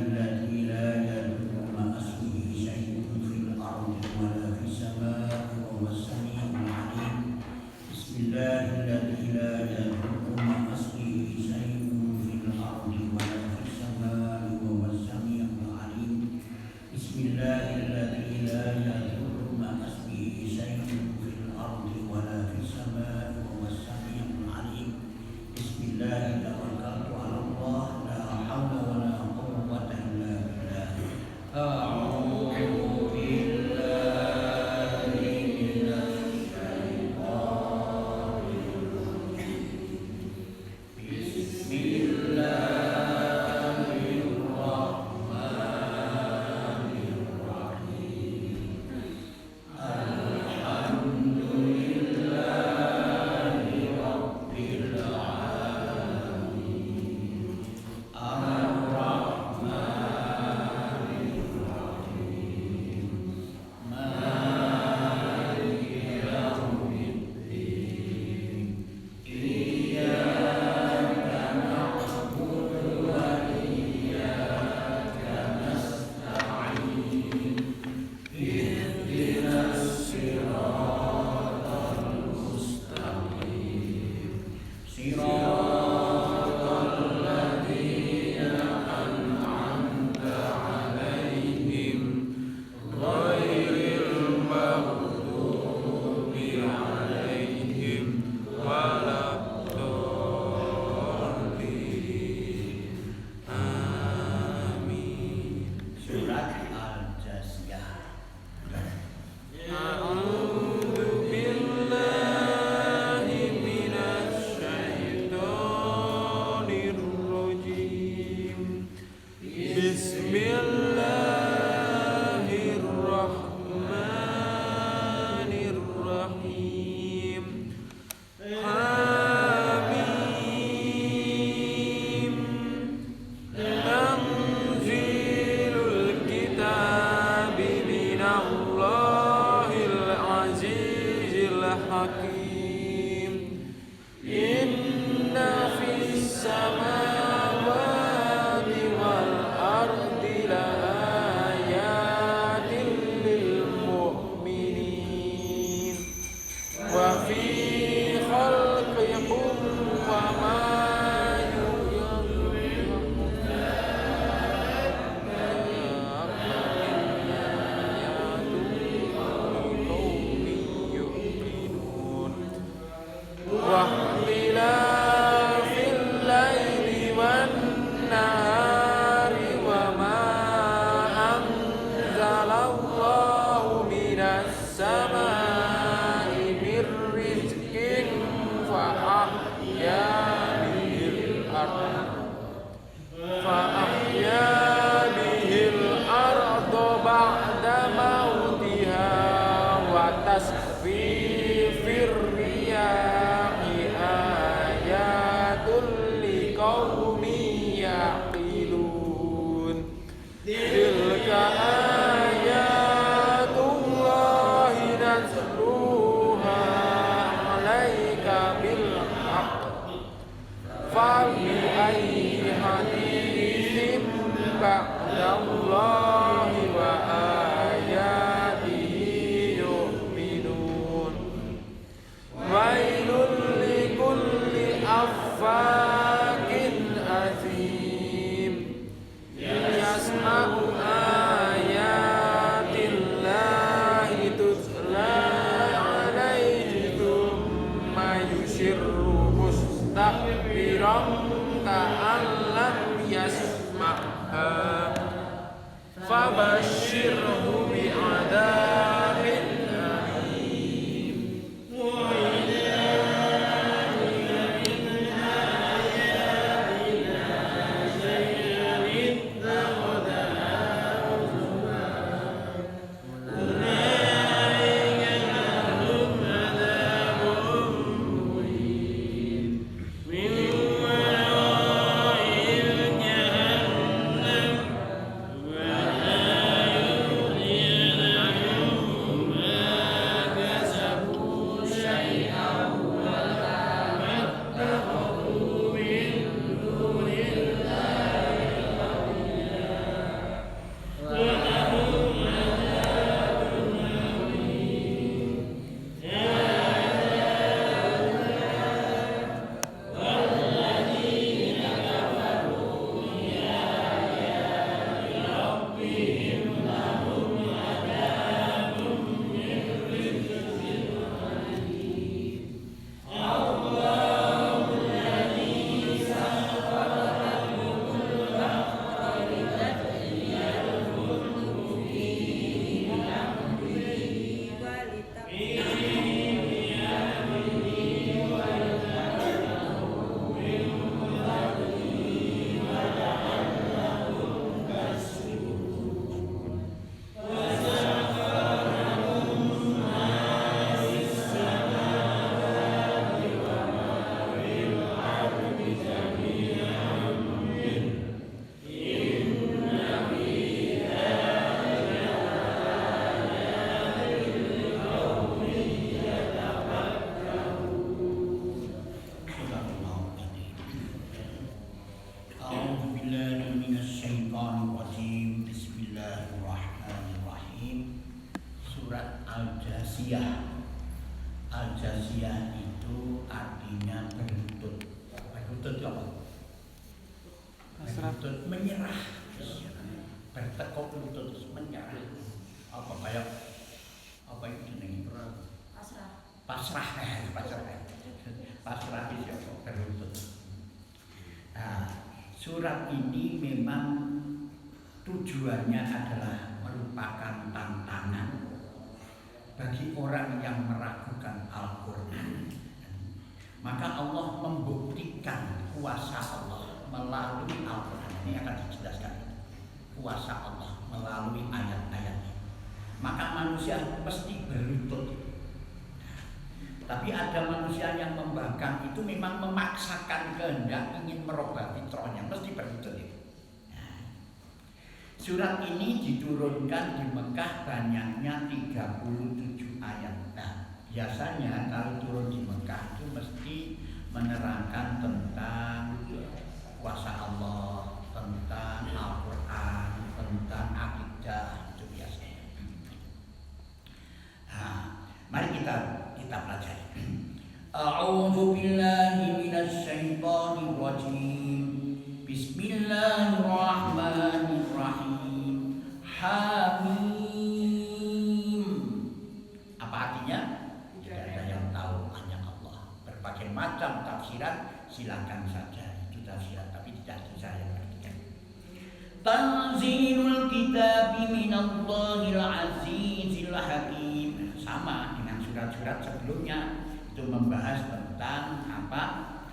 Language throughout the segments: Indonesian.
الذي لا يضر مع اسمه شيء في الأرض ولا في السماء وهو السميع العليم بسم الله الذي لا يضر مع اسمه شيء في الأرض ولا في السماء وهو السميع العليم بسم الله الذي لا يضر مع اسمه شيء في الأرض ولا في السماء وهو السميع العليم بسم الله توكلت على الله لا حول ولا قوة إلا بالله أعوذ بالله من الشيطان الرجيم بسم الله الرحمن الرحيم الحمد لله رب العالمين الرحمن الرحيم مالك يوم الدين إياك نعبد وإياك نستعين اهدنا الصراط المستقيم صراط الذين أنعمت عليهم غير المغضوب عليهم ولا الضالين آمين. Surat Al-Jasiyah. A'udzu billahi minasy syaithanir rajim. Bismillahirrahmanirrahim. Hamim. Tanzilul kitabi minallahil azizil hakim. Inna fis samawati wal ardi laayatin lil mu'minin wa fi khalqikum wa ma واختلافil laili wan nahari wa ma anzalallahu minas samai mir rizqin fa ahya bihil ardo ba'da mautiha wa tasfifir riyahi ayatul liqaumin yaqilun. Tilka ayatullahi natluha 'alaika bil haqq fa bi ayyi haditsin ba'dallahi wa ayatihi yu'minun. Wailul likulli affakin azim yasma'u ayatillahi tutla alaihi thumma yusirru mustakbiran ka'an lam yasma'ha fabashshirhu bi'adabin alim. ولا Al-Jasiyah itu artinya berlutut. Berlutut itu apa? Berlutut menyerah. Bertekuk lutut menyerah. Apa kayak apa itu nih? Pasrah. Pasrah itu apa? Berlutut. Nah, surat ini memang tujuannya adalah merupakan tantangan bagi orang yang meragukan Al-Quran. Maka Allah membuktikan kuasa Allah melalui Al-Quran. Ini akan dijelaskan. Kuasa Allah melalui ayat-ayatnya. Maka manusia mesti berlutut. Tapi ada manusia yang membangkang itu memang memaksakan kehendak ingin merubah fitrahnya, mesti berlutut itu. Surat ini diturunkan di Mekah banyaknya 37 ayat. Nah, biasanya kalau turun di Mekah itu mesti menerangkan tentang kuasa Allah, tentang Al-Quran, tentang akidah, itu biasanya. Nah, mari kita pelajari. A'udzu billahi minasy syaithanir rajim. Bismillahirrahmanirrahim. Hamim. Apa artinya? Tidak ada yang tahu, hanya Allah. Berbagai macam tafsiran, silakan saja. Itu tafsiran, tapi tidak saya yang artikan. Tanzilul kitabi minallahil azizil hakim. Sama dengan surat-surat sebelumnya, itu membahas tentang apa?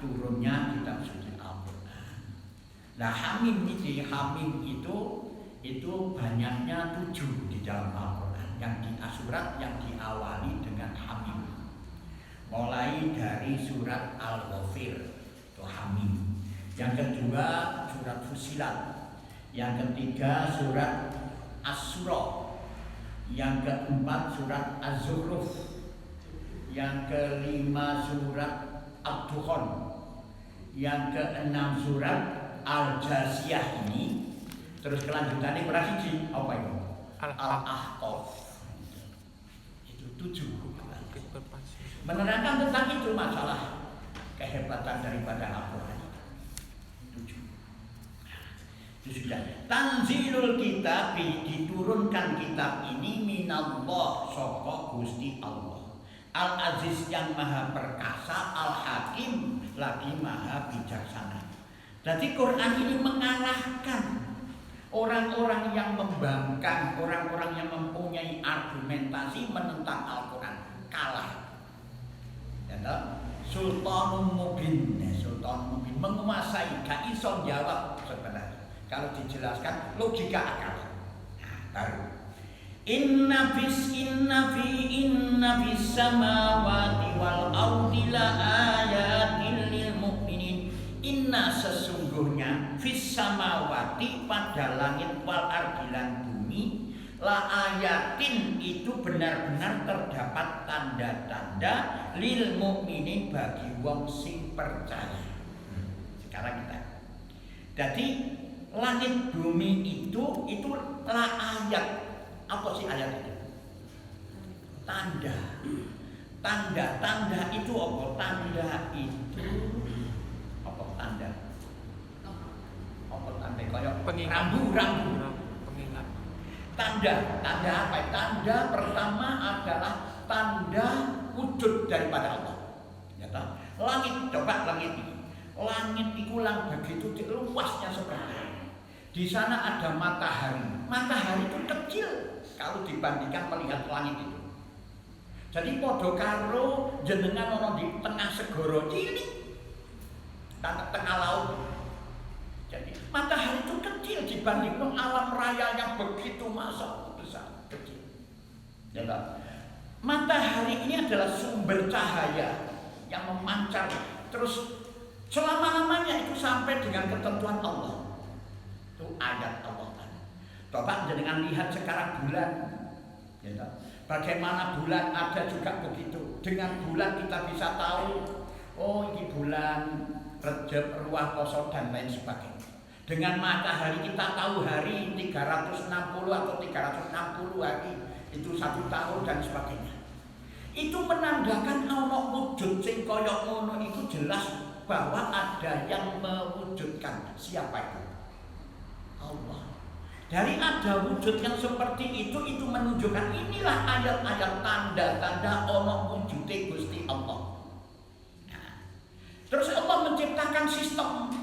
Turunnya kitab suci. Nah, hamim itu banyaknya 7 di dalam Al-Quran. Yang di surat yang diawali dengan hamim. Mulai dari surat Al-Ghafir itu hamim. Yang kedua surat Fusilat. Yang ketiga surat As-Surah. Yang keempat surat Az-Zukhruf. Yang kelima surat Ad-Dukhan. Yang keenam surat Al-Jasiyah ini. Terus kelanjutannya berarti apa itu? Al-Ahqaf. Itu 7. Menerangkan tentang itu masalah kehebatan daripada Al-Quran. 7. Itu sudah. Tanzilul kitab, diturunkan kitab ini minallah saka Gusti Allah. Al-Aziz yang maha perkasa, Al-Hakim lagi maha bijaksana. Jadi Quran ini mengalahkan orang-orang yang membangkang, orang-orang yang mempunyai argumentasi menentang Al-Quran. Kalah. Ya, Sultanun Mubin, menguasai, gak iso jawab sebenarnya. Kalau dijelaskan logika akal. Baru. Inna fis samawati wal ardi la ayatin lil mu'minin. Inna sesungguhnya fis samawati pada langit wal ardi lan bumi la ayatin itu benar-benar terdapat tanda-tanda lil mukminin bagi wong sing percaya. Sekarang kita. Jadi langit bumi itu la ayat. Apa sih ayat itu? Tanda. Tanda itu apa? Tanda itu apa tanda? Apa tanda kayak rambu. Pengingat. Tanda apa? Tanda pertama adalah tanda wujud daripada Allah. Ya kan? Langit, coba langit ini. Langit itu lang begitu luasnya seperti ini. Di sana ada matahari. Matahari itu kecil kalau dibandingkan melihat langit itu. Jadi podo karo jenengan ono di tengah segoro cilik, tengah laut. Jadi matahari itu kecil dibanding alam raya yang begitu masa besar kecil. Ya, matahari ini adalah sumber cahaya yang memancar terus selama-lamanya itu sampai dengan ketentuan Allah. Itu ayat Allah. Coba jangan lihat sekarang bulan. Ya, bagaimana bulan ada juga begitu. Dengan bulan kita bisa tahu, oh ini bulan Rejab, Ruah, Poso dan lain sebagainya. Dengan matahari kita tahu hari 360 atau 360 hari itu 1 tahun dan sebagainya. Itu menandakan ana wujud sing kaya ngono itu jelas bahwa ada yang mewujudkan. Siapa itu? Allah. Dari ada wujud yang seperti itu menunjukkan inilah ayat-ayat tanda-tanda ana wujude Gusti Allah. Nah, terus Allah menciptakan sistem.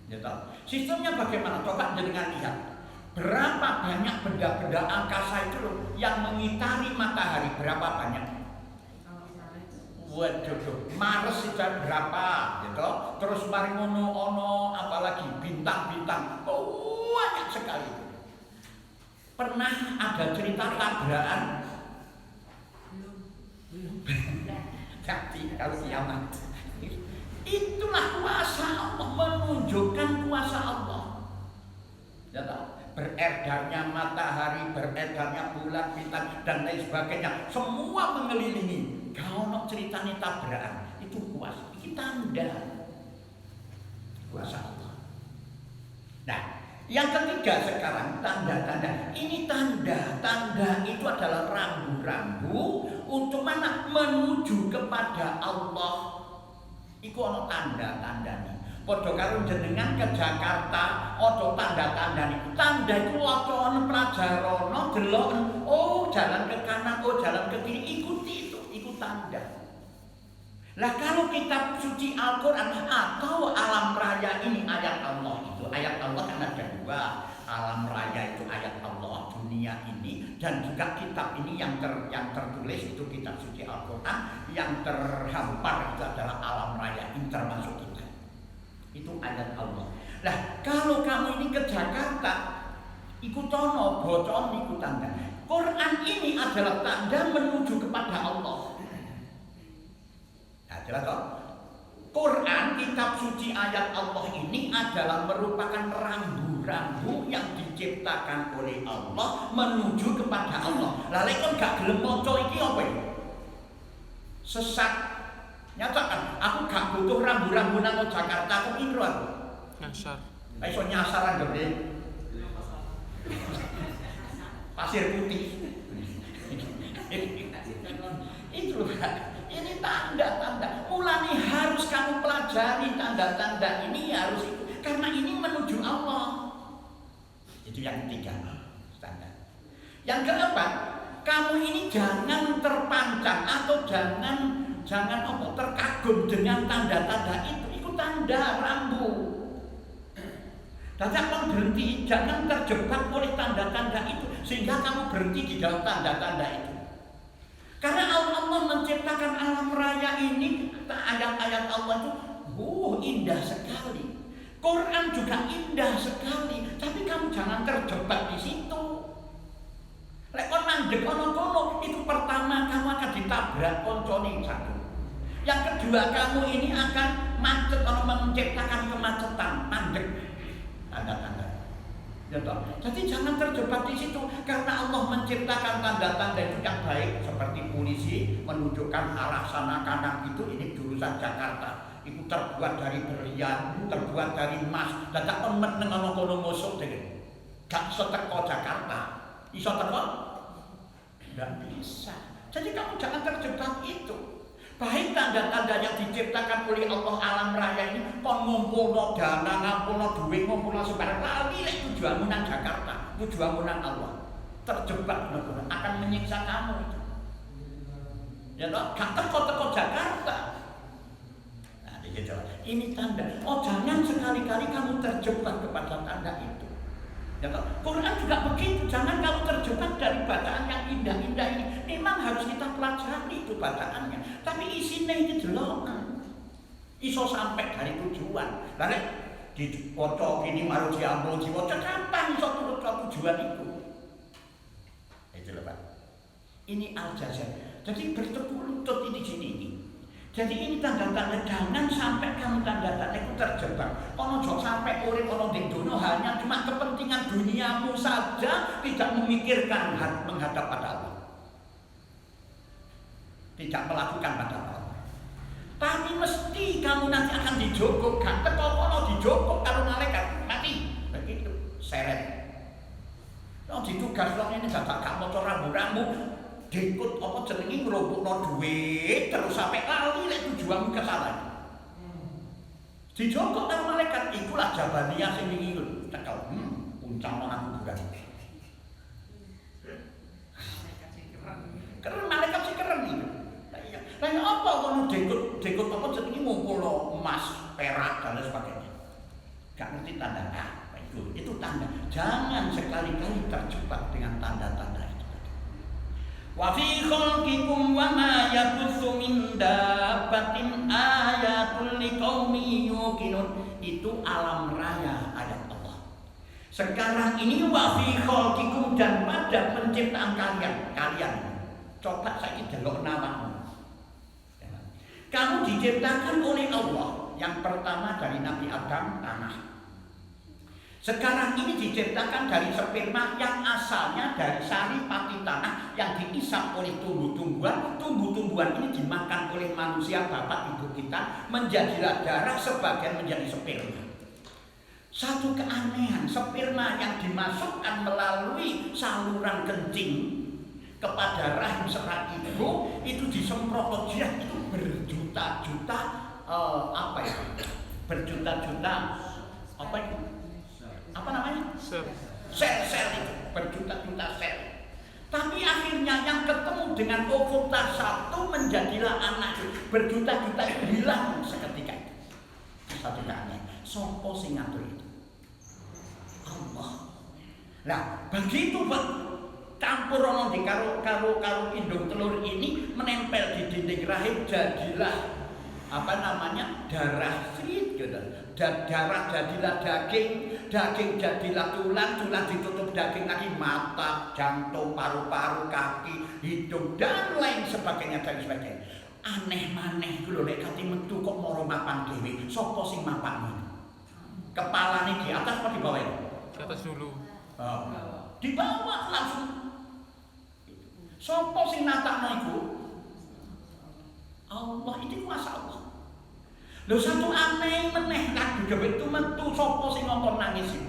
Ya, sistemnya bagaimana? Coba jenengan lihat. Berapa banyak benda-benda angkasa itu loh yang mengitari matahari? Berapa banyak? Waduh, Mars itu berapa? Gitu. Terus mari ono apalagi bintang-bintang. Oh, banyak sekali. Pernah ada cerita tabrakan? Tapi kalau kiamat. Itulah kuasa Allah, menunjukkan kuasa Allah. Ya tahu? Beredarnya matahari, beredarnya bulan, bintang dan lain sebagainya, semua mengelilingi. Kalau nak ceritanya tabrakan, itu kuasa, itu tanda kuasa Allah. Nah, yang ketiga sekarang tanda-tanda. Ini tanda itu adalah rambu-rambu untuk mana menuju kepada Allah. Iku ana tanda-tandane. Padha karo jenengan ke Jakarta, ada tanda-tandane. Tanda iku wacana prajarana delok, oh jalan ke kanan, oh jalan ke kiri, ikuti itu tanda. Lah kalau kitab suci Al-Qur'an atau alam raya ini ayat Allah itu, ayat Allah kan ada dua. Alam raya itu ayat Allah dunia ini, dan juga kitab ini yang tertulis itu kitab suci Al-Qur'an, yang terhampar itu adalah alam raya ini termasuk kita. Itu ayat Allah. Nah, kalau kamu ini ke Jakarta, ikut tono, bocor, ikut tanda. Quran ini adalah tanda menuju kepada Allah. Nah, jelas toh? Quran, kitab suci ayat Allah ini adalah merupakan rambu-rambu yang diciptakan oleh Allah menuju kepada Allah. Lalu kan gak gelem maca iki apa ya? Sesat. Nyatakan, aku gak butuh rambu-rambu nang Jakarta, aku intro aku. Nyasar. Iso nyasaran gede. Pasir putih. Itu loh, ini tanda-tanda. Mulai harus kamu pelajari tanda-tanda ini, harus itu. Karena ini menuju Allah. Itu yang ketiga, standar. Yang keempat, kamu ini jangan terpancang atau jangan terkagum dengan tanda-tanda itu tanda rambu. Jangan berhenti, jangan terjebak oleh tanda-tanda itu sehingga kamu berhenti di dalam tanda-tanda itu. Karena Allah menciptakan alam raya ini, ayat-ayat Allah itu indah sekali. Quran juga indah sekali, tapi kamu jangan terjebak di situ. Lek kon mandek kono-kono, itu pertama kamu akan ditabrak koncone satu. Yang kedua, kamu ini akan macet, kalau menciptakan kemacetan, mandek. Tanda-tanda. Ya toh? Jadi jangan terjebak di situ, karena Allah menciptakan tanda-tanda itu yang baik, seperti polisi menunjukkan arah sana kanan itu, ini jurusan Jakarta. Itu terbuat dari berlian, terbuat dari emas, dan tak meneng ana kono mosok dene. Gak iso teko Jakarta. Iso teko? Enggak bisa. Jadi kamu jangan terjebak itu. Baik tanda-tanda yang diciptakan oleh Allah alam raya ini, kon ngumpulno dana, ngumpulno duit, ngumpulno sebarang, lali lek tujuanmu nang Jakarta, tujuanmu nang Allah. Terjebak benar-benar akan menyiksa kamu itu. Ya toh, gak teko Jakarta. Nah, ini tanda. Oh, jangan sekali-kali kamu terjebak kepada tanda itu. Ya toh, Quran juga begitu. Jangan kamu terjebak dari bacaan yang indah-indah ini. Memang harus kita pelajari itu bacaannya. Tapi isinya itu jelokan. Iso sampai dari tujuan. Lalu di foto ini maru diambil diwocok kapan iso turut ke tujuan itu? Itu loh Pak. Ini al-jaza. Jadi bertepuk lutut ini sini ini. Jadi ini tanda-tanda, jangan sampai kamu tanda-tanda itu terjebak. Kalau jangan sampai urip orang di dunia hanya cuma kepentingan duniamu saja, tidak memikirkan menghadap pada Allah. Tidak melakukan pada Allah. Tapi mesti kamu nanti akan dijogok, gak teko dijogok karo malaikat mati. Begitu, seret. Kalau ditugas ini gak mau rambu-rambu Dikut apa jenenge ngrumpukno dhuwit terus sampe lali lek tujuanmu kesalahan. Dijogok karo malaikat ikulah Jabaniyah sing wingi cekel. Uncang nang kuburan. Keren malaikat sing keren iki. Lah ya apa kono dikut apa jenenge ngumpulno emas, perak dan sebagainya. Gak ngerti tanda apa itu tanda. Jangan sekali-kali terjebak dengan tanda-tanda itu. Wa fi khalqikum wa ma yabutsu min dabbatin ayatul liqaumin yuqinun. Itu alam raya ayat Allah. Sekarang ini wa fi khalqikum dan pada penciptaan kalian. Coba saiki delok namamu. Kamu diciptakan oleh Allah. Yang pertama dari Nabi Adam tanah. Sekarang ini diciptakan dari sperma yang asalnya dari sari pati tanah yang diisap oleh tumbuh-tumbuhan. Tumbuh-tumbuhan ini dimakan oleh manusia bapak ibu kita menjadilah darah sebagian menjadi sperma. Satu keanehan, sperma yang dimasukkan melalui saluran kencing kepada rahim serat ibu itu disemprot jirat itu berjuta-juta berjuta-juta apa itu? Apa namanya? Sel-sel itu berjuta-juta sel. Tapi akhirnya yang ketemu dengan ovota satu menjadilah anak berjuta-juta hilang seketika itu. Satu kali. Sopo sing ngatur itu? Allah. Nah, begitu campur ono di karo indung telur ini menempel di dinding rahim jadilah apa namanya? Darah srit gitu. Darah jadilah daging jadilah tulang ditutup daging lagi, mata, jantung, paru-paru, kaki, hidung dan lain sebagainya dan sebagainya. Aneh maneh ku lho lek kate metu kok moro mapan dhewe. Sopo sing mapan? Kepalane di atas apa di bawah? Di atas dulu. Di bawah langsung. Sopo sing natakno iku? Allah, itu kuasa Allah. Lho satu aneh meneh lagu jebet itu metu sapa sing ngongkon nangis iki.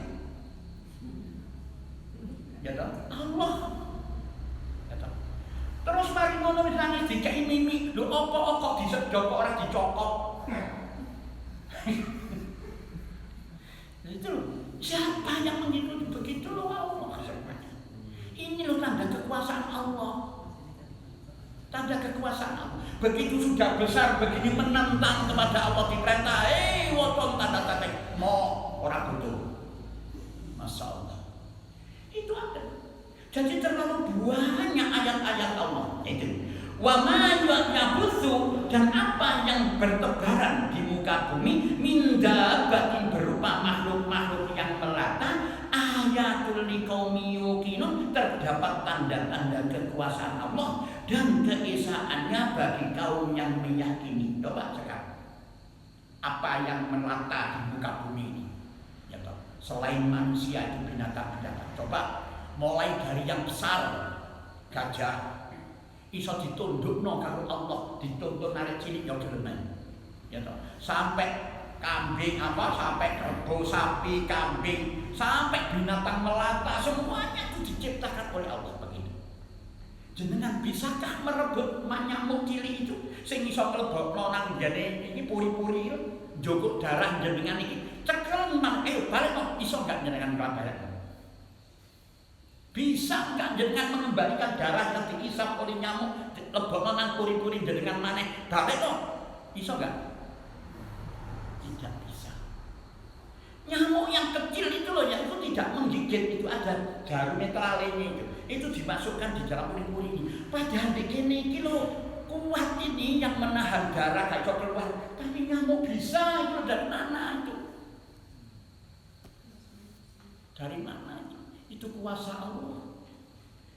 Ya toh? Allah. Ya toh. Terus mari ngono wis nangis dikeki mimi, lho apa kok disedok kok ora dicokot. Itu siapa yang mengikuti begitu loh Allah. Ini loh tanda kekuasaan Allah. Tanda kekuasaan Allah. Begitu sudah besar begini menentang kepada Allah diperintah, wocon tanda-tanda mau orang butuh. Masya Allah. Itu ada. Jadi terlalu banyak ayat-ayat Allah itu. Wa ma yabutsu dan apa yang bertebaran di muka bumi min dabbatin berupa makhluk-makhluk yang melata ayatul liqaumi yuqinun terdapat tanda-tanda kekuasaan Allah dan keesaannya bagi kaum yang meyakini. Coba sekarang apa yang melata di muka bumi ini ya toh? Selain manusia itu binatang-binatang. Coba mulai dari yang besar gajah iso ditundukno karo Allah, dituntun arek cilik ya gelem. Ya toh. Sampai kambing sampai kerbau, sapi, kambing, sampai binatang melata semuanya itu diciptakan oleh Allah begitu. Jenengan bisakah merebut nyamuk cilik itu sing iso mlebokno nang jane iki puri-puri njogok darah jenengan iki. Cekel nang balik kok iso gak jenengan balik? Bisa enggak jenengan mengembalikan darah yang diisap oleh nyamuk lebokno nang puri-puri jenengan maneh balik kok? Iso enggak? Tidak bisa. Nyamuk yang kecil itu loh yang itu tidak menggigit, itu ada jarum netralnya itu dimasukkan di dalam puri-puri ini. Padahal di kene iki lho kuat ini yang menahan darah gak iso keluar, tapi nyamuk bisa itu dari mana itu? Dari mana itu? Itu kuasa Allah.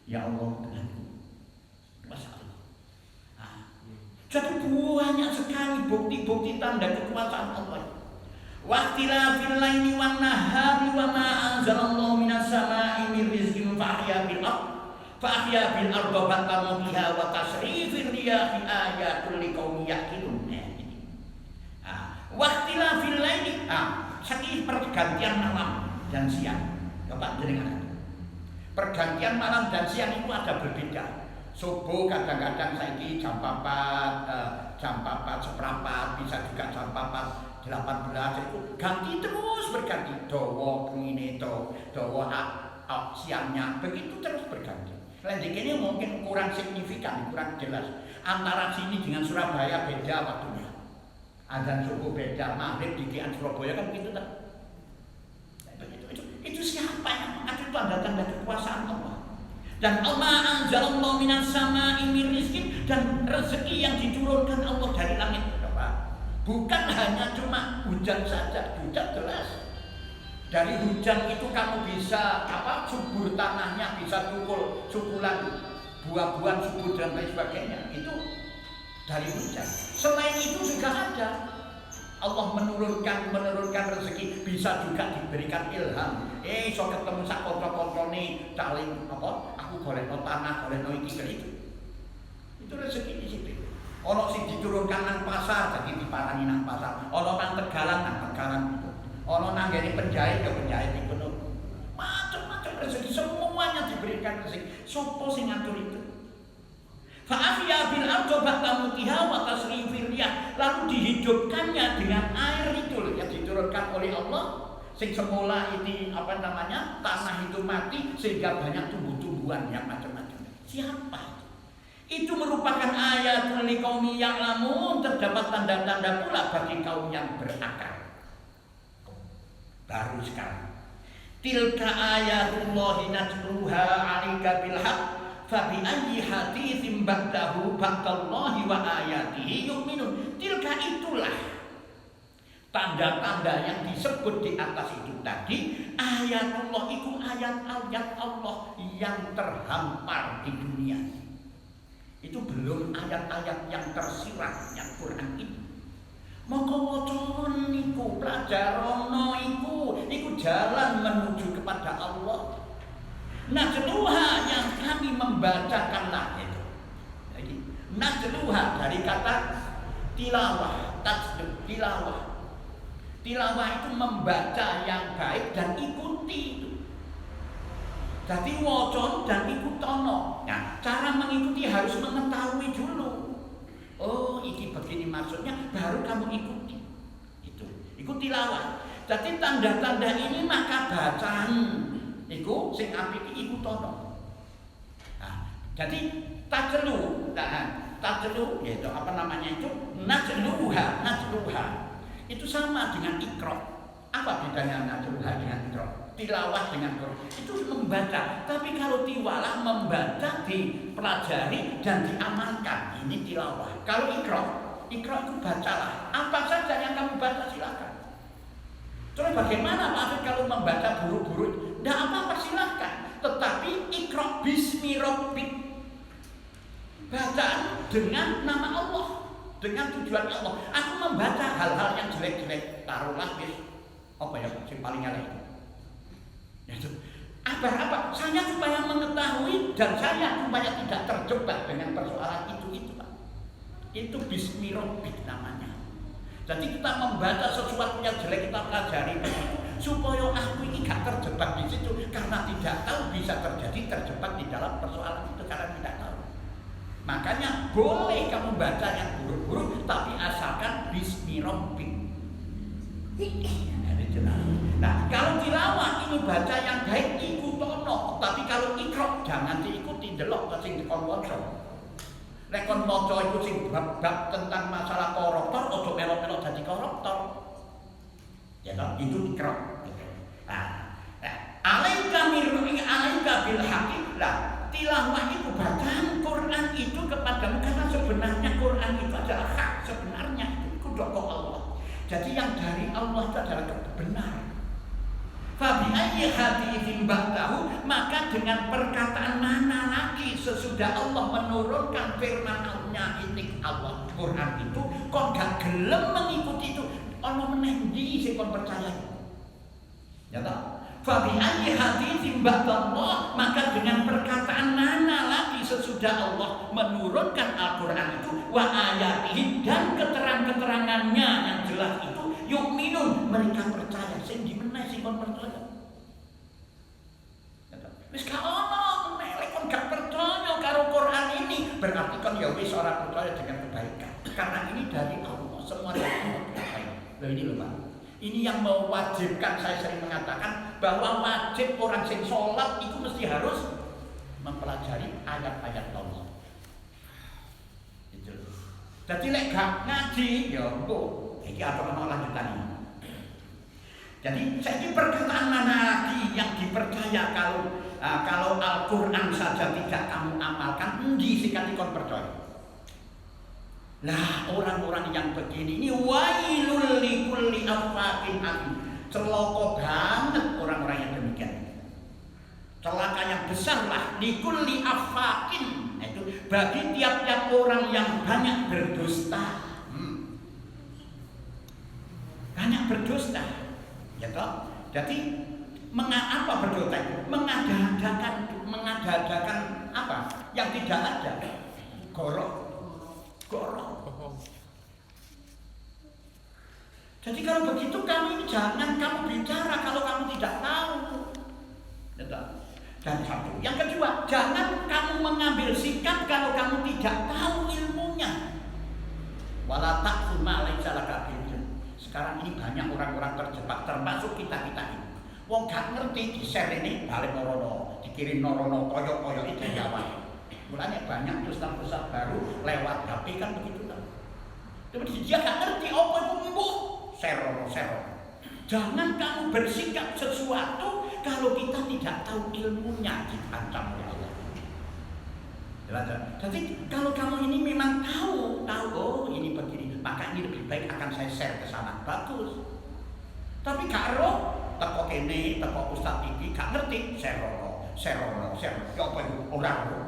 Ya Allah Tuhanku, kuasa Allah. Jadi banyak sekali bukti-bukti tanda kekuasaan Allah. Waqtilafil laili wan nahari wa ma anzalallahu minas samaa'i min rizqin fa ahya bil arda ba'da mawtiha wa tasrifir riyahi ayatul liqaumin yaqilun. Waqtilafil laili saking pergantian malam dan siang. Bapak jenengan. Pergantian malam dan siang itu ada berbeda. Subuh kadang-kadang saiki jam 4, jam 4 seperempat, bisa juga jam 4 18 itu ganti terus berganti. Dawa ngene to, dawa siangnya begitu terus berganti. Lain ini mungkin kurang signifikan, kurang jelas. Antara sini dengan Surabaya beda waktunya. Azan subuh beda, maghrib di Surabaya kan begitu tak? Itu siapa yang mengatur tanda-tanda kekuasaan Allah? Dan Allah anzalallahu minas sama'i min rizqin, dan rezeki yang diturunkan Allah dari langit. Bukan hanya cuma hujan saja, hujan jelas. Dari hujan itu kamu bisa subur tanahnya, bisa sukulan buah-buahan subur dan lain sebagainya. Itu dari hujan. Selain itu juga ada Allah menurunkan rezeki, bisa juga diberikan ilham. So ketemu sak kanca-kancane saling aku golekno tanah, golekno iki itu. Itu rezeki di situ. Ono sing diturunkan nang pasar, jadi diparani nang pasar. Ono nang Tegalan, nang Tegalan. Ono nang ngene penjahit, ya penjahit iku. Macam-macam rezeki, semuanya diberikan rezeki. Sopo sing ngatur itu? Fa'afiya bil ardo ba'da mutiha wa tasrifir riyah, lalu dihidupkannya dengan air itu yang diturunkan oleh Allah. Sing semula ini tanah itu mati sehingga banyak tumbuh-tumbuhan yang macam-macam. Siapa? Itu merupakan ayatul liqaumi ya'lamun, terdapat tanda-tanda pula bagi kaum yang berakal. Baru sekarang. Tilka ayatullahi natluha 'alaika bil haqq fa bi ayyi haditsin ba'dahu ba'dallahi wa ayatihi yu'minun. Tilka itulah tanda-tanda yang disebut di atas itu tadi. Ayatullah itu ayat-ayat Allah yang terhampar di dunia. Itu belum ayat-ayat yang tersirat yang Quran itu. Maka wacana niku, pelajarono iku jalan menuju kepada Allah. Najluha yang kami membacakanlah itu. Jadi najluha dari kata tilawah, tajdud tilawah. Tilawah itu membaca yang baik dan ikuti itu. Jadi wocon dan ikutono. Nah, cara mengikuti harus mengetahui dulu. Oh, ini begini maksudnya, baru kamu ikuti. Itu tilawah. Jadi tanda-tanda ini maka bacaan. Iku sing apik ikutono. Nah, jadi tajlu, yaitu najluha. Itu sama dengan iqra. Apa bedanya najluha dengan iqra? Tilawah dengan Quran itu membaca, tapi kalau tiwalah membaca, dipelajari dan diamalkan, ini tilawah. Kalau ikra itu bacalah apa saja yang kamu baca, silakan. Terus bagaimana Pak kalau membaca buru-buru? Tidak apa-apa, silakan. Tetapi ikra bismi rabbik, bacaan dengan nama Allah, dengan tujuan Allah. Aku membaca hal-hal yang jelek-jelek, taruhlah yang paling elek. Apa? Saya supaya mengetahui dan saya supaya tidak terjebak dengan persoalan itu Pak. Itu bismi rabbik namanya. Jadi kita membaca sesuatu yang jelek kita pelajari supaya aku ini gak terjebak di situ, karena tidak tahu bisa terjebak di dalam persoalan itu karena tidak tahu. Makanya boleh kamu baca yang buruk-buruk, tapi asalkan bismi rabbik. Nah, kalau tilawah ini baca yang baik ikutono, tapi kalau ikra jangan diikuti, delok sing dikon waca. Nek kon waca iku sing bab tentang masalah koruptor, ojo melok-melok dadi koruptor. Ya toh, itu ikra. Alaika bil haqqi. Lah, tilawah itu bacaan Quran itu kepadamu karena sebenarnya Quran itu adalah hak sebenarnya, itu doko Allah. Jadi yang dari Allah itu adalah kebenaran. Fabi ayyi haditsin ba'dahu, maka dengan perkataan mana lagi sesudah Allah menurunkan firman-Nya ini Allah Quran itu kok gak gelem mengikuti itu, ono meneh ndi sing kon percaya. Ya toh? Fabi ayyi haditsin ba'dallah, maka dengan perkataan mana lagi sesudah Allah menurunkan Al-Qur'an itu wa ayatihi, dan keterangan-keterangannya yang jelas itu yu'minun, mereka percaya. Sing di meneh sing kon percaya. Wis gak ono meneh kon gak percaya karo Quran berarti kan ya wis ora percaya dengan kebaikan. Karena ini dari Allah, semua dari Allah baik. Loh ini loh Pak. Ini yang mewajibkan, saya sering mengatakan bahwa wajib orang sing sholat itu mesti harus mempelajari ayat-ayat Allah. Itu. Jadi lek gak ngaji, ya kok iki apa lanjutan ini. Jadi saya perkataan mana lagi yang dipercaya kalau Al-Quran saja tidak kamu amalkan, endi sing dikon percaya. Nah, orang-orang yang begini ini wailul likulli affakin alim. Celaka banget orang-orang yang demikian. Celaka yang besar lah likulli affakin. Itu bagi tiap-tiap orang yang banyak berdusta. Banyak berdusta. Ya toh? Jadi apa berdusta itu? Mengada-adakan apa? Yang tidak ada. Gorok. Jadi kalau begitu jangan kamu bicara kalau kamu tidak tahu. Dan satu, yang kedua, jangan kamu mengambil sikap kalau kamu tidak tahu ilmunya. Wala taqfu ma laysa laka bihi. Sekarang ini banyak orang-orang terjebak, termasuk kita ini. Wong gak ngerti di share ini balik norono, dikirim norono koyok itu jawab. Mulanya banyak ustaz-ustaz baru lewat HP kan begitu kan. Tapi dia gak ngerti apa itu mbok sero. Jangan kamu bersikap sesuatu kalau kita tidak tahu ilmunya, diancam oleh Allah. Jadi kalau kamu ini memang tahu oh ini begini, maka ini lebih baik akan saya share ke sana, bagus. Tapi gak roh, teko kene, teko ustaz iki gak ngerti, sero. Ya apa itu orang roh.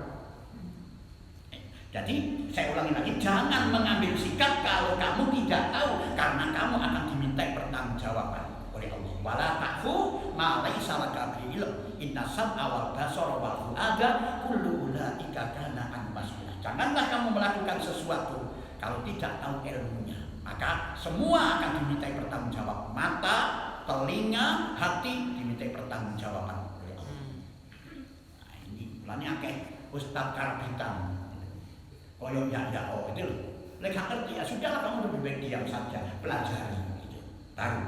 Jadi saya ulangi lagi, jangan mengambil sikap kalau kamu tidak tahu, karena kamu akan dimintai pertanggungjawaban oleh Allah. Wala taqfu ma laysa laka bihi ilm. Inna sam'a wal basara wal fu'ada kullu ulaika kana an mas'ula. Janganlah kamu melakukan sesuatu kalau tidak tahu ilmunya. Maka semua akan dimintai pertanggungjawab. Mata, telinga, hati dimintai pertanggungjawaban oleh Allah. Nah, ini mulanya akeh ustaz karabitan. Koyok ya itu loh. Lek gak ngerti ya sudahlah, kamu lebih baik diam saja, pelajari gitu. Tahu.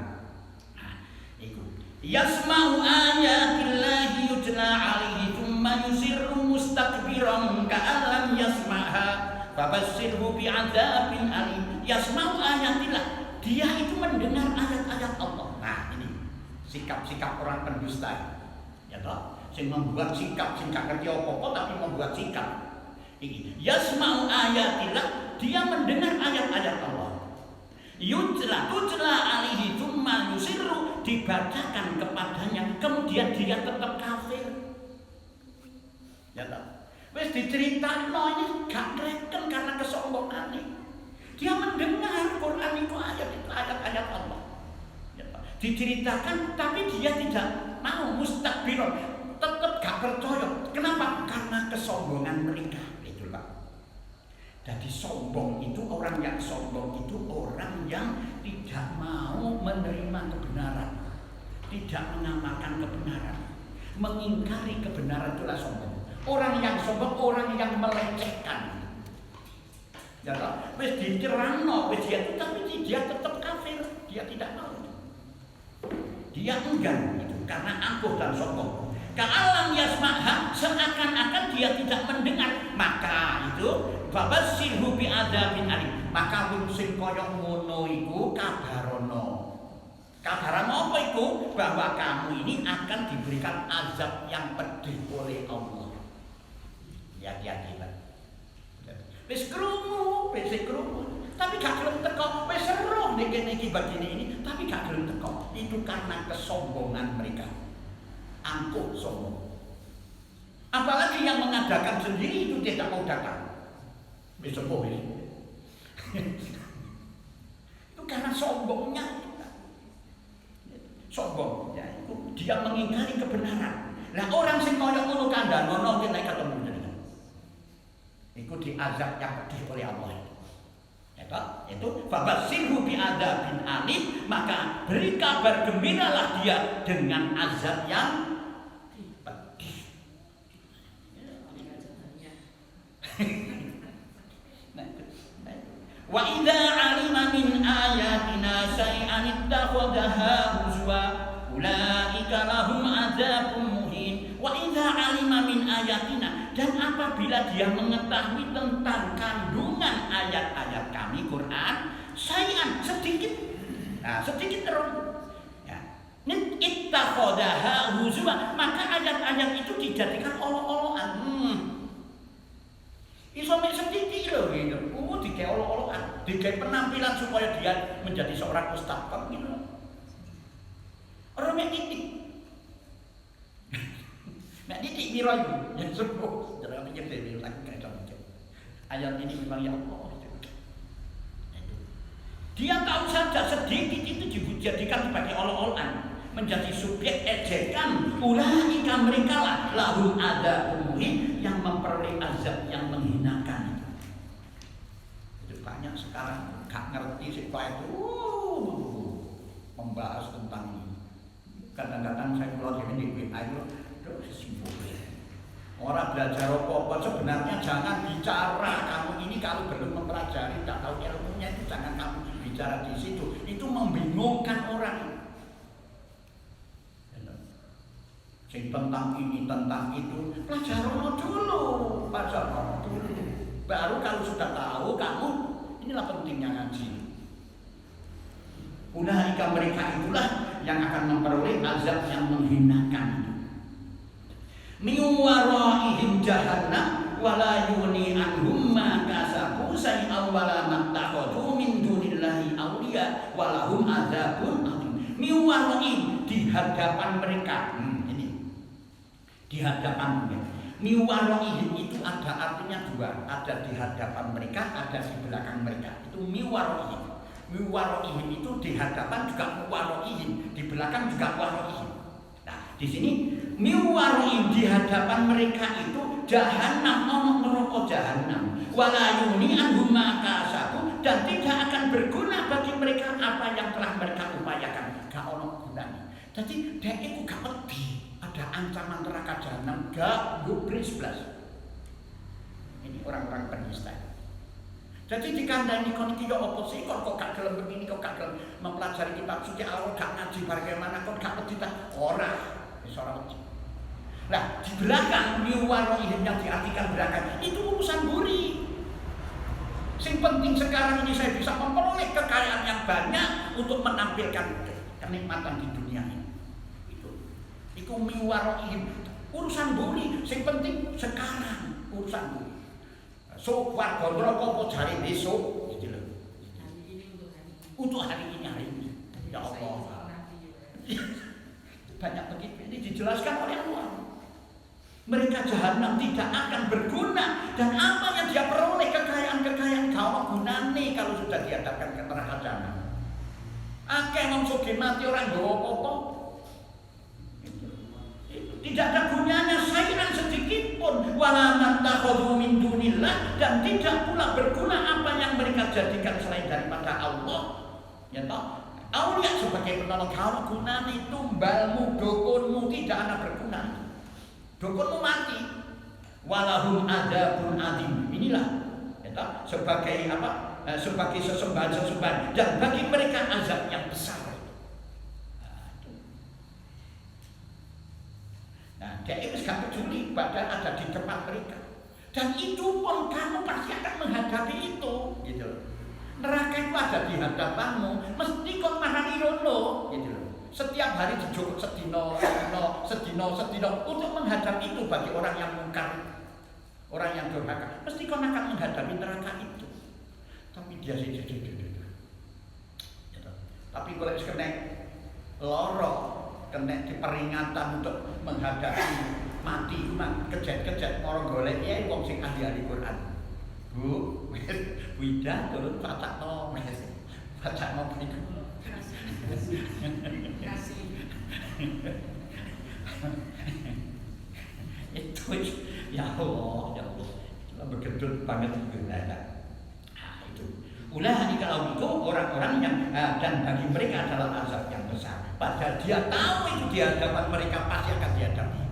Nah, itu. Yasma'u ayatillahi yutla 'alaihi thumma yusirru mustakbiran ka'an lam yasma'ha fabassirhu bi'adzabin alim. Yasma'u ayatillah. Dia itu mendengar ayat-ayat Allah. Nah, ini sikap-sikap orang pendusta. Ya toh, sing membuat sikap sing gak ngerti apa-apa tapi membuat sikap. Yasma'u ayatillah, dia mendengar ayat-ayat Allah. Tutla alaihi thumma yusirru, dibacakan kepadanya, kemudian dia tetap kafir. Ya tak? Wes diceritakno ini gak ngreken karena kesombongan ini. Dia mendengar Quran itu ayat-ayat Allah. Ya tak? Diceritakan tapi dia tidak mau, mustakbiron, tetap gak percaya. Kenapa? Karena kesombongan mereka. Jadi sombong itu, orang yang sombong itu orang yang tidak mau menerima kebenaran, tidak mengamalkan kebenaran, mengingkari kebenaran, itulah sombong. Orang yang sombong, orang yang melecehkan. Ya toh, wis dicerangno, wis dia, tapi dia tetap kafir, dia tidak mau. Dia enggan itu karena angkuh dan sombong. Ka'alam yasma'ha, seakan-akan dia tidak mendengar, maka itu fabassirhu bi'adzabin alim. Maka wong sing kaya ngono iku kabarono. Kabaran apa iku? Bahwa kamu ini akan diberikan azab yang pedih oleh Allah. Hati-hati lah. Wis krungu. Tapi gak gelem teko. Wis seru nek kene iki bagine ini, tapi gak gelem teko. Itu karena kesombongan mereka. Angkuh sombong. Apalagi yang mengadakan sendiri itu tidak mau datang. Besok ini. Itu karena sombongnya. Sombong, ya, itu dia mengingkari kebenaran. Nah, orang sing koyo ngono kandhanono nek ketemu jenengan. Iku diazab yang pedih oleh Allah. Itu fabassirhu bi'adzabin alim, maka beri kabar gembiralah dia dengan azab yang pedih. Wa idza alima min ayatina syai'an ittakhadhaha huzwa ulaika lahum adzabun muhin. Wa idza alima min ayatina, dan apabila dia mengetahui tentang kandungan ayat-ayat kami Quran, syai'an sedikit. Nah, sedikit terus. Ya. Ittakhadhaha huzwa, maka ayat-ayat itu dijadikan olok-olokan. Iso mek sedikit lho gitu. Digawe olok-olokan, digawe penampilan supaya dia menjadi seorang ustaz kan gitu. Orang mek titik. Mek titik piro iku? Ya sepuh. Jangan mikir dhewe lagi gak iso mikir. Ayat ini memang ya Allah gitu. Dia tahu saja sedikit itu dijadikan sebagai olok-olokan, menjadi subjek ejekan. Ulaika mereka lah lahum adzabun muhin, yang memperoleh azab yang menghinakan. Itu banyak sekarang gak ngerti siapa itu membahas tentang ini. Kadang-kadang saya keluar dari WA itu sibuk. Orang belajar apa-apa sebenarnya jangan bicara kamu ini kalau belum mempelajari, tak tahu ilmunya itu jangan kamu bicara di situ. Itu membingungkan orang. Tentang ini, tentang itu, pelajaran dulu, baru kalau sudah tahu kamu, inilah pentingnya ngaji. Ulaika mereka itulah yang akan memperoleh azab yang menghinakan. Min waraihim jahannam wala yughni anhum ma kasabu syai'an wala mattakhadhu min dunillahi awliya walahum adzabun adzim. Min waraihim, di hadapan mereka. Di hadapan mereka. Miwaroihim itu ada artinya dua, ada di hadapan mereka, ada di belakang mereka. Itu miwaroihim. Miwaroihim itu di hadapan juga miwaroihim, di belakang juga waroihim. Nah, di sini miwaroihim, di hadapan mereka itu jahannam, neraka jahannam. Wala yuni anhum ma kasabu, dan tidak akan berguna bagi mereka apa yang telah mereka upayakan. Gak ono gunanya. Jadi dia itu gak pedih. Ada ancaman neraka jahanam, gak gubris belas. Ini orang-orang penista. Jadi dikandani kon iki yo opo sih, kok gak gelem begini, kok gak gelem mempelajari kitab suci Allah, gak ngaji bagaimana, kok gak pedita ora, wis ora wedi. Nah, di belakang miwaroihim yang diartikan belakang itu urusan buri. Sing penting sekarang ini saya bisa memperoleh kekayaan yang banyak untuk menampilkan kenikmatan di dunia ini. Iku miwaroihim, urusan buri, sing penting sekarang urusan buri. So warga neraka apa jare besok gitu loh. Untuk hari ini. Ya Allah. Banyak begitu ini dijelaskan oleh Allah. Mereka jahanam tidak akan berguna, dan apa yang dia peroleh kekayaan gak gunane kalau sudah dihadapkan ke neraka jahanam. Akeh wong sugih mati orang nggawa apa-apa. Tidak ada gunanya syai'an sedikit pun, wala mattakhadhu min dunillah, dan tidak pula berguna apa yang mereka jadikan selain daripada Allah. Ya toh, aulia sebagai penolong kau gunane tumbalmu, dukunmu tidak ada berguna. Dukunmu mati. Walahum adzabun adzim. Inilah ya toh, sebagai apa? Sebagai sesembahan, dan bagi mereka azab yang besar. Nah, dia itu gak peduli padahal ada di tempat mereka. Dan itu pun kamu pasti akan menghadapi itu, gitu. Neraka itu ada di hadapanmu, mesti kau marani rono, gitu. Setiap hari dijukuk sedino untuk menghadapi itu bagi orang yang mungkar, orang yang durhaka. Mesti kau akan menghadapi neraka itu. Tapi dia sih, gitu. Tapi kalau kena loro, kena diperingatan untuk menghadapi mati, kejet-kejet orang golek ya wong sing ahli Quran. Bu, widah turun pacakno niku. Itu ya Allah. Bergedut banget itu. Ulaika kalau itu orang-orang yang dan bagi mereka adalah azab yang besar. Padahal dia tahu itu di hadapan mereka pasti akan dihadapi.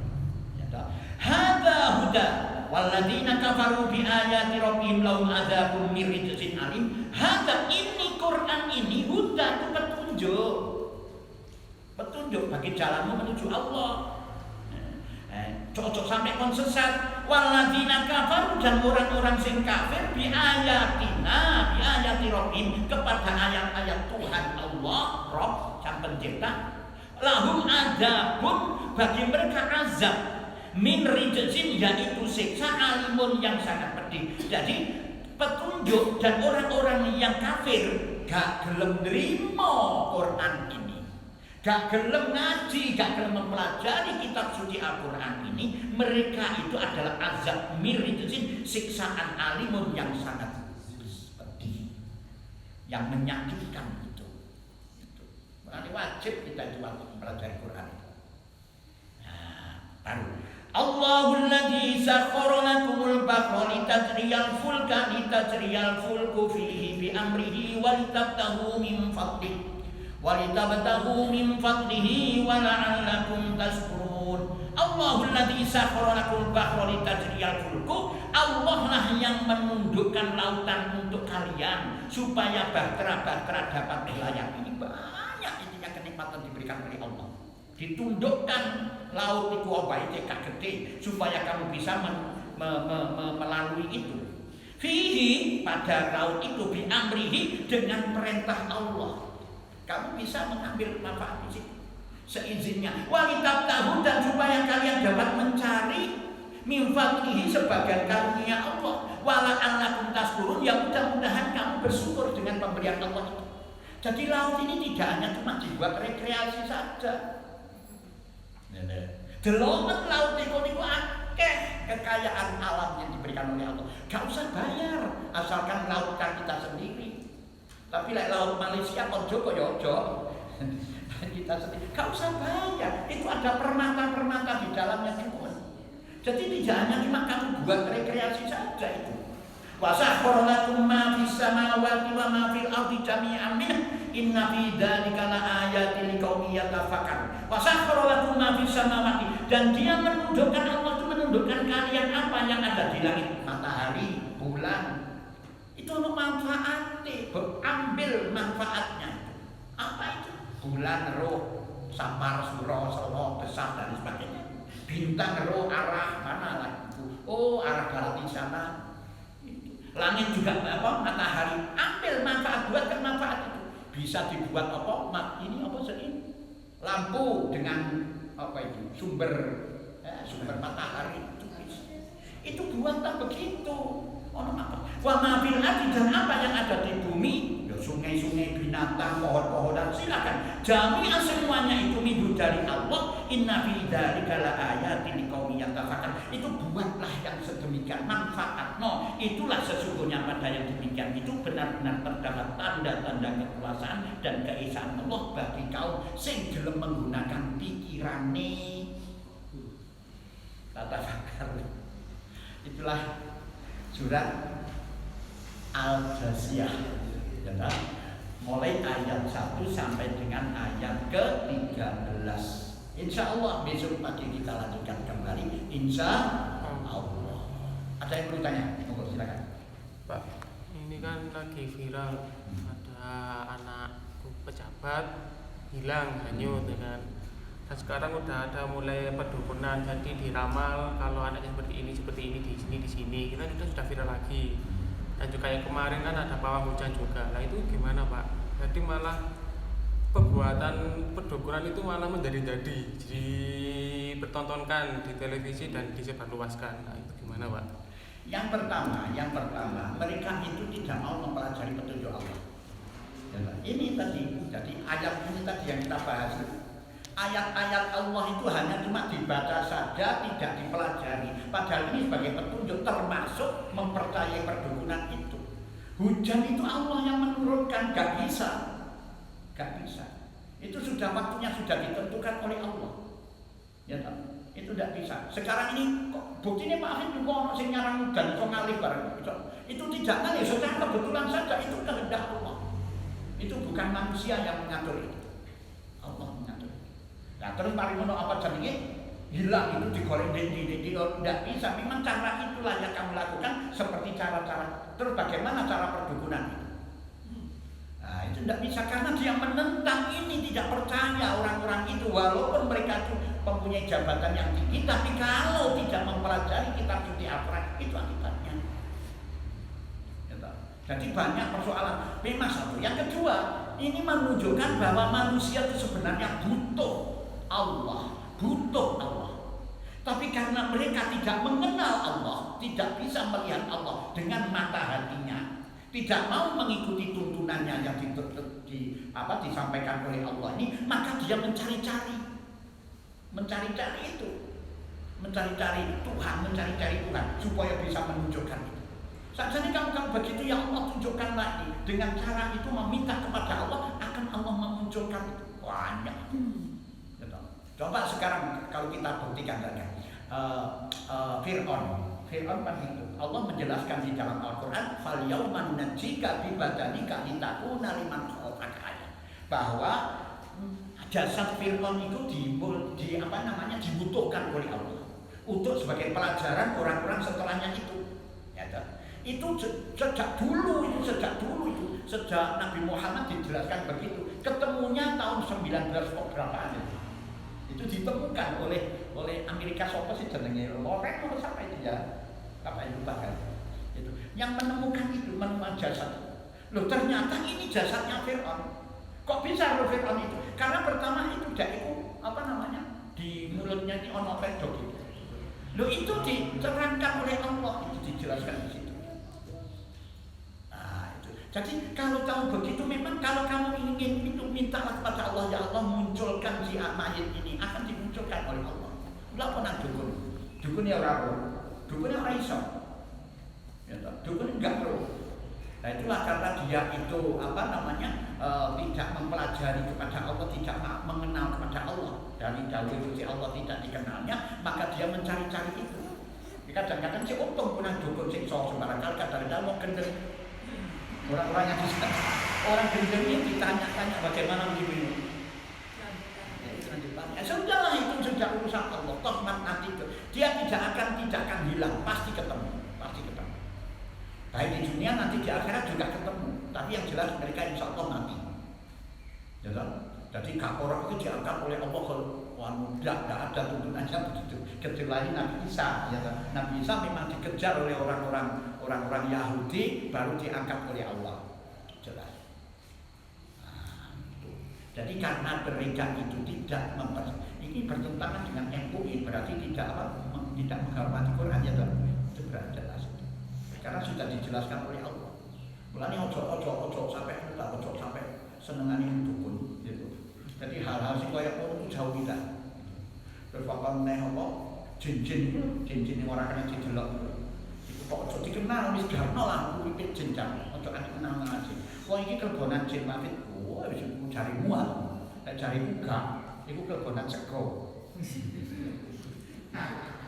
Hadza huda walladzina kafaru bi ayati rabbihim lahum adzabun min rijzin alim. Hadza ini Quran ini hudan, petunjuk. Petunjuk bagi jalanmu menuju Allah. Cocok sampai kon sesat. Walladzina kafaru, dan orang-orang sing kafir bi ayatina, bi ayati rabbihim, kepada ayat-ayat Tuhan Allah, Rabb sang pencipta. Lahum adzabun, bagi mereka azab min rijzin, yaitu siksa alimun yang sangat pedih. Jadi petunjuk dan orang-orang yang kafir gak gelem nerima Quran ini, gak gelem ngaji, gak gelem mempelajari kitab suci Al-Quran ini, mereka itu adalah azab min rijzin, siksaan alimun yang sangat pedih, yang menyakitkan. Makanya wajib kita itu waktu mempelajari Quran. Baru Allahul ladzi sakhkhara lakumul bahra litajriyal fulku fihi bi amrihi walitabtaghu min fadlihi wa la'allakum tashkurun. Allahul ladzi sakhkhara lakumul bahra litajriyal fulku, Allah lah yang menundukkan lautan untuk kalian supaya bahtera-bahtera dapat berlayar. Ini banyak intinya kenikmatan diberikan oleh Allah. Ditundukkan laut itu obahe cekak gede supaya kamu bisa melalui itu. Fihi, pada laut itu, bi amrihi, dengan perintah Allah. Kamu bisa mengambil manfaat di situ seizinnya. Walitabtahu, dan supaya kalian dapat mencari min fadlihi, sebagian karunia Allah. Wala'allakum tashkurun, yang mudah-mudahan kamu bersyukur dengan pemberian Allah itu. Jadi laut ini tidak hanya cuma dibuat rekreasi saja. Delongan laut itu akeh kekayaan alam yang diberikan oleh Allah. Gak usah bayar, asalkan lautan kita sendiri. Tapi laut Malaysia ojo koyojo kita sendiri, gak usah bayar. Itu ada permata-permata di dalamnya semua. Jadi tidak hanya cuma kamu buat rekreasi saja itu. Wasakhkhara lakum ma fis samawati wa ma fil ardi jami'an minhu inna fi dzalika laayatin liqaumin yatafakkarun. Wasakhkhara lakum ma fis samawati, dan Dia menundukkan, Allah itu menundukkan kalian apa yang ada di langit, matahari, bulan. Itu untuk manfaatnya, ambil manfaatnya. Apa itu? Bulan roh sapar suro selo besar dan sebagainya. Bintang roh arah mana lagi? Oh, arah barat di sana. Langit juga apa? Matahari. Ambil manfaat, buatkan manfaat itu. Bisa dibuat apa? Ini apa sih? Lampu dengan apa itu? Sumber matahari itu bisa. Itu buatlah begitu. Apa? Wa ma fil ardi, dan apa yang ada di bumi, ya sungai-sungai, binatang, pohon-pohonan, silakan. Jami'an semuanya itu minhu dari Allah. Inna fi dzalika laayatin liqaumin yatafakkarun. Itu buatlah yang sedemikian manfaat. No, itulah sesungguhnya pada yang demikian itu benar-benar terdapat tanda-tanda kekuasaan dan keesaan Allah bagi kaum sing gelem menggunakan pikirane. Tatafakar. Itulah surat Al-Jasiyah, ya, mulai ayat 1 sampai dengan ayat ke-13. Insya Allah besok pagi kita lanjutkan kembali. Insya Allah. Ada yang perlu tanya? Monggo silakan. Pak, ini kan lagi viral, ada anak pejabat hilang hanyut dengan, dan sekarang udah ada mulai perdukunan, jadi diramal kalau anaknya seperti ini di sini kita sudah viral lagi. Dan juga yang kemarin kan ada pawang hujan juga. Nah itu gimana Pak? Jadi malah perbuatan perdukunan itu malah menjadi-jadi, dipertontonkan di televisi dan disebarluaskan. Nah itu gimana Pak? Yang pertama, mereka itu tidak mau mempelajari petunjuk Allah. Ini tadi, jadi ayat ini tadi yang kita bahas. Ayat-ayat Allah itu hanya cuma dibaca saja, tidak dipelajari. Padahal ini sebagai petunjuk, termasuk mempercayai perdukunan itu. Hujan itu Allah yang menurunkan, gak bisa. Itu sudah waktunya sudah ditentukan oleh Allah. Ya tak? Itu tidak bisa. Sekarang ini kok buktinya Pak Afif juga orang sing nyarang dan iso ngalih bareng. Itu tidak ngalih, secara kebetulan saja itu kehendak Allah. Itu bukan manusia yang mengatur itu. Allah mengatur. Nah, terus mari ngono apa jenenge? hilang itu digoreng tidak bisa. Memang cara itulah yang kamu lakukan seperti cara-cara. Terus bagaimana cara perdukunan itu? Nah, itu tidak bisa karena dia menentang ini, tidak percaya orang-orang itu walaupun mereka itu mempunyai jabatan yang tinggi, tapi kalau tidak mempelajari kitab suci Al-Quran itu akibatnya. Jadi banyak persoalan. Memang satu. Yang kedua, ini menunjukkan bahwa manusia itu sebenarnya butuh Allah, butuh Allah. Tapi karena mereka tidak mengenal Allah, tidak bisa melihat Allah dengan mata hatinya, tidak mau mengikuti tuntunannya yang disampaikan oleh Allah ini, maka dia mencari-cari itu, mencari-cari Tuhan, supaya bisa menunjukkan itu. Saat ini kamu begitu, ya Allah tunjukkan lagi. Dengan cara itu meminta kepada Allah, akan Allah memunculkan itu. Banyak. Coba sekarang kalau kita buktikan saja. Fir'aun kan itu. Allah menjelaskan di dalam Al-Quran, "Fal yawma nunajjika bi badanika litakuna liman khalaqaka aya." Bahwa jasad Fir'aun itu dibutuhkan oleh Allah untuk sebagai pelajaran orang-orang setelahnya itu. Ya, itu sejak dulu itu sejak Nabi Muhammad dijelaskan begitu. Ketemunya tahun 19 berapa itu ditemukan oleh Amerika siapa sih jenenge Loren atau siapa itu ya, apa itu bahkan itu yang menemukan jasad. Loh ternyata ini jasadnya Fir'aun. Kok bisa loh Fir'aun itu? Karena pertama itu di mulutnya ini ono pedok itu. Loh itu diterangkan oleh Allah, itu dijelaskan di situ. Jadi kalau kamu begitu, memang kalau kamu ingin itu mintalah kepada Allah, ya Allah munculkan si mayit ini, akan dimunculkan oleh Allah. Tidak pernah dukun ya orang, dukunnya orang iso, ya, dukun enggak perlu. Nah itulah karena dia itu tidak mempelajari kepada Allah, tidak mengenal kepada Allah. Dari dahulu itu Allah tidak dikenalnya, maka dia mencari-cari itu. Kadang-kadang si untung punya dukun si iso sembarang kali kadang-kadang mau gendeng. Orang-orang yang bisa, orang gendeng ini ditanya-tanya bagaimana begini. Sudahlah itu sudah urusan Allah. Toh nanti itu dia tidak akan hilang, pasti ketemu. Baik di dunia nanti di akhirat juga ketemu. Tapi yang jelas mereka insya Allah mati. Jadi kapolok itu diangkat oleh Allah kalau tidak ada tuntunannya begitu. Kecuali Nabi Isa. Nabi Isa memang dikejar oleh orang-orang Yahudi, baru diangkat oleh Allah. Jelas. Jadi karena mereka itu tidak ini bertentangan dengan MUI, berarti tidak menghormati Quran, ya toh. Itu berarti jelas. Karena sudah dijelaskan oleh Allah. Mulanya ojo sampai senengane dukun gitu. Jadi hal-hal sing kaya ngono jauh kita. Terus bakal neh apa? Jin-jin yang ora kena didelok. Iku kok ojo dikenal wis garno lah pipit jenjang. Ojo kenal ngaji. Wah iki kelebonan jin mafit. Oh wis cari mual. Nek cari buka, iku kelebonan sego.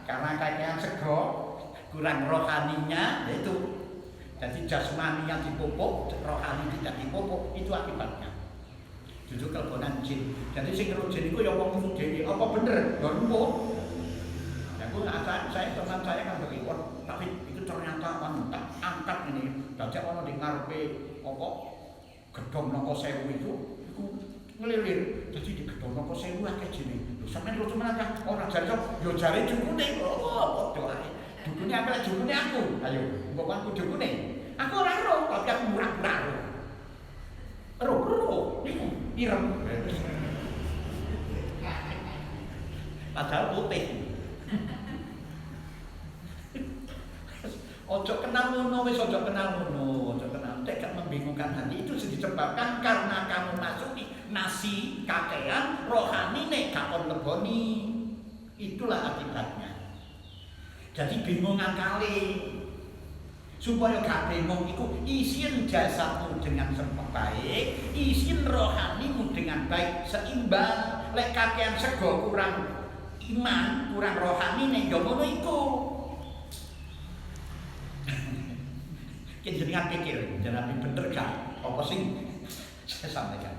Karena kayaknya sego kurang rohaninya, yaitu jadi jasmani yang dipupuk, rohani tidak dipupuk, itu akibatnya. Jujur kelebonan jin. Jadi sing ngeru jin itu ya wong dhewe apa bener? Ya empuk. Ya saya teman saya kan begitu, tapi itu ternyata tak angkat ini. Dadi ono di ngarepe apa gedhong Noko Sewu itu ngelilir. Jadi di gedhong Noko Sewu akeh jine. Lho sampeyan lho tenan kan ora jare yo jare dukune. Oh padha ae. Dukune apa dukune aku? Ayo, mbok aku dukune. Aku ora ero, tapi aku murah-murah. Ero, niku ireng. Padahal putih. Ojo kenal ngono, wis ojo kenal ngono, ojo kenal. Tidak membingungkan hati itu disebabkan karena kamu masuki nasi kakean rohani nek gak leboni. Itulah akibatnya. Jadi bingungan kali. Supaya gak bingung iku isin jasadmu dengan baik, isin rohanimu dengan baik, seimbang. Lek kakean sego kurang iman, kurang rohani nek yo ngono iku. Jenengan pikir, jenengan bener gak? Apa sing saya sampaikan?